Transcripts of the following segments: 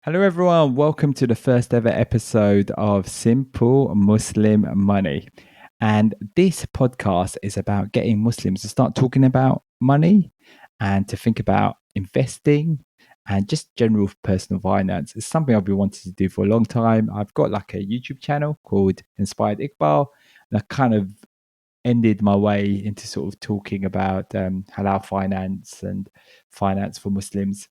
Hello, everyone. Welcome to the first ever episode of Simple Muslim Money. And this podcast is about getting Muslims to start talking about money and to think about investing and just general personal finance. It's something I've been wanting to do for a long time. I've got like a YouTube channel called Inspired Iqbal, and I kind of ended my way into sort of talking about halal finance and finance for Muslims.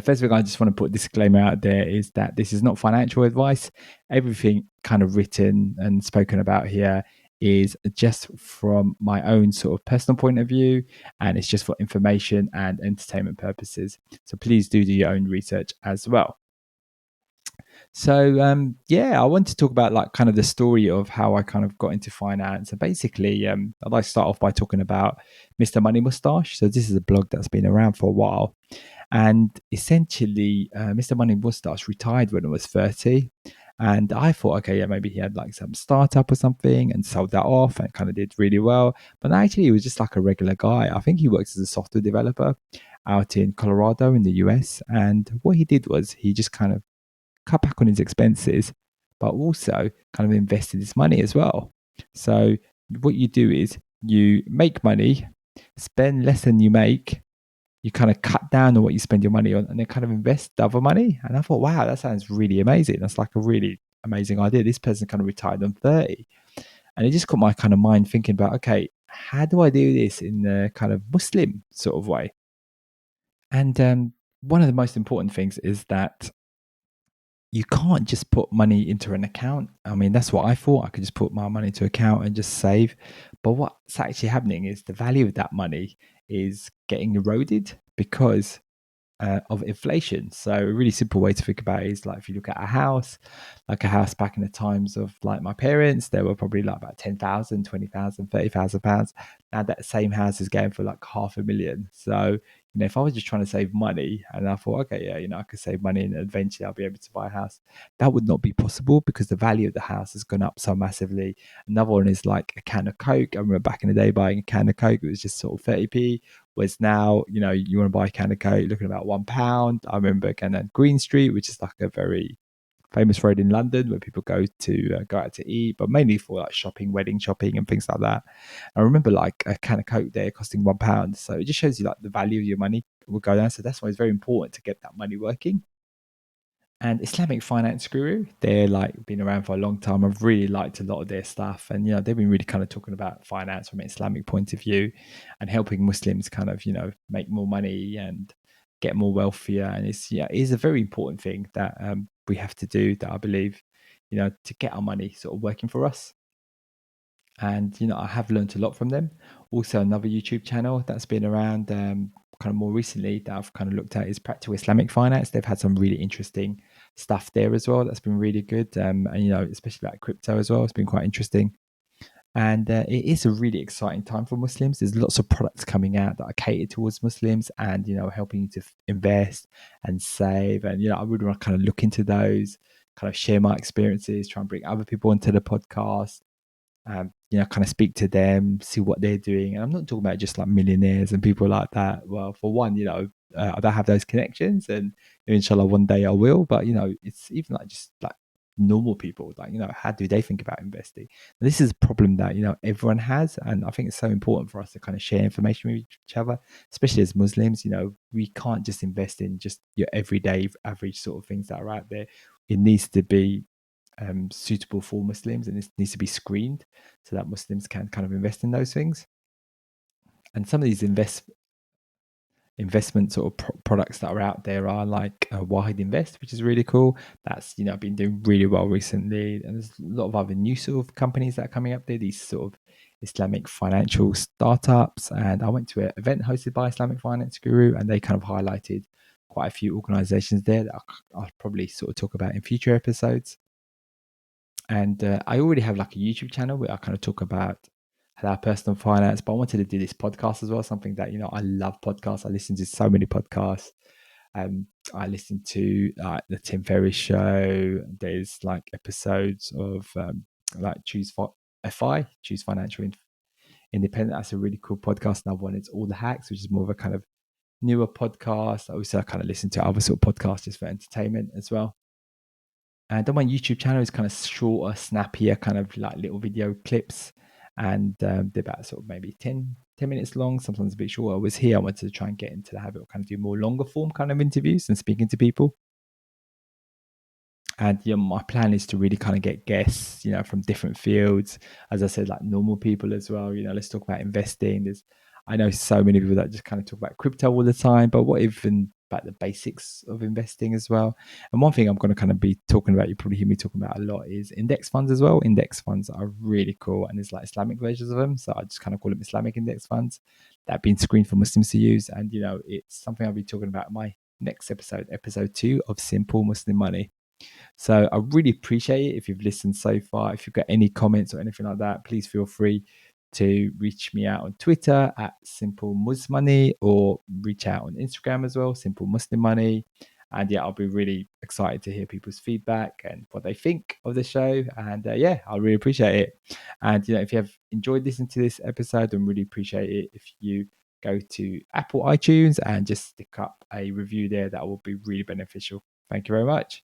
First thing I just want to put a disclaimer out there is that this is not financial advice. Everything kind of written and spoken about here is just from my own sort of personal point of view, and it's just for information and entertainment purposes. So please do your own research as well. So I want to talk about like kind of the story of how I kind of got into finance. And basically, I'd like to start off by talking about Mr. Money Mustache. So this is a blog that's been around for a while. And essentially, Mr. Money Mustache retired when I was 30. And I thought, okay, yeah, maybe he had like some startup or something and sold that off and kind of did really well. But actually, he was just like a regular guy. I think he works as a software developer out in Colorado in the US. And what he did was he just kind of cut back on his expenses, but also kind of invested his money as well. So what you do is you make money, spend less than you make, you kind of cut down on what you spend your money on and then kind of invest the other money. And I thought, wow, that sounds really amazing. That's like a really amazing idea. This person kind of retired on 30. And it just got my kind of mind thinking about, okay, how do I do this in a kind of Muslim sort of way? And one of the most important things is that you can't just put money into an account. I mean, that's what I thought. I could just put my money into account and just save. But what's actually happening is the value of that money is getting eroded because of inflation. So a really simple way to think about it is like if you look at a house, like a house back in the times of like my parents, they were probably like about 10,000, 20,000, 30,000 pounds. Now that same house is going for like 500,000. So, if I was just trying to save money and I thought, okay, yeah, I could save money and eventually I'll be able to buy a house, that would not be possible because the value of the house has gone up so massively. Another one is like a can of Coke. I remember back in the day buying a can of Coke, it was just sort of 30p. Whereas now, you want to buy a can of Coke, looking at about £1. I remember kind of Green Street, which is like a very famous road in London where people go to go out to eat, but mainly for like shopping, wedding shopping, and things like that. I remember like a can of Coke there costing £1, so it just shows you like the value of your money will go down. So that's why it's very important to get that money working. And Islamic Finance Guru, they're like been around for a long time. I've really liked a lot of their stuff, and they've been really kind of talking about finance from an Islamic point of view, and helping Muslims kind of make more money and get more wealthier. And it is a very important thing that we have to do. That I believe, to get our money sort of working for us. And I have learned a lot from them. Also, another YouTube channel that's been around kind of more recently that I've kind of looked at is Practical Islamic Finance. They've had some really interesting stuff there as well. That's been really good, and especially like crypto as well. It's been quite interesting. And it is a really exciting time for Muslims. There's lots of products coming out that are catered towards Muslims, and helping you to invest and save. And I really want to kind of look into those, kind of share my experiences, try and bring other people into the podcast, kind of speak to them, see what they're doing. And I'm not talking about just like millionaires and people like that. Well, for one, I don't have those connections, and inshallah, one day I will. But it's even like just like normal people, like how do they think about investing? And this is a problem that everyone has, and I think it's so important for us to kind of share information with each other, especially as Muslims. We can't just invest in just your everyday average sort of things that are out there. It needs to be suitable for Muslims, and it needs to be screened so that Muslims can kind of invest in those things. And some of these investment sort of products that are out there are like Wahid Invest, which is really cool. That's been doing really well recently, and there's a lot of other new sort of companies that are coming up there. These sort of Islamic financial startups, and I went to an event hosted by Islamic Finance Guru, and they kind of highlighted quite a few organizations there that I'll probably sort of talk about in future episodes. And I already have like a YouTube channel where I kind of talk about our personal finance, but I wanted to do this podcast as well. Something that I love podcasts. I listen to so many podcasts. I listen to the Tim Ferriss show. There's like episodes of like Choose Financial Independent. That's a really cool podcast. Another one is All the Hacks, which is more of a kind of newer podcasts. Also, I kind of listen to other sort of podcasts just for entertainment as well. And on my YouTube channel is kind of shorter, snappier, kind of like little video clips. And they're about sort of maybe 10 minutes long, sometimes a bit shorter. I was here, I wanted to try and get into the habit of kind of do more longer form kind of interviews and speaking to people. And my plan is to really kind of get guests, from different fields. As I said, like normal people as well. Let's talk about investing. I know so many people that just kind of talk about crypto all the time, but what even about the basics of investing as well? And one thing I'm going to kind of be talking about, you probably hear me talking about a lot, is index funds as well. Index funds are really cool, and there's like Islamic versions of them. So I just kind of call them Islamic index funds that have been screened for Muslims to use. And it's something I'll be talking about in my next episode 2 of Simple Muslim Money. So I really appreciate it if you've listened so far. If you've got any comments or anything like that, please feel free to reach me out on Twitter at Simple Money, or reach out on Instagram as well, Simple Muslim Money. And yeah, I'll be really excited to hear people's feedback and what they think of the show. And yeah, I really appreciate it. And if you have enjoyed listening to this episode, then really appreciate it if you go to Apple iTunes and just stick up a review there. That will be really beneficial. Thank you very much.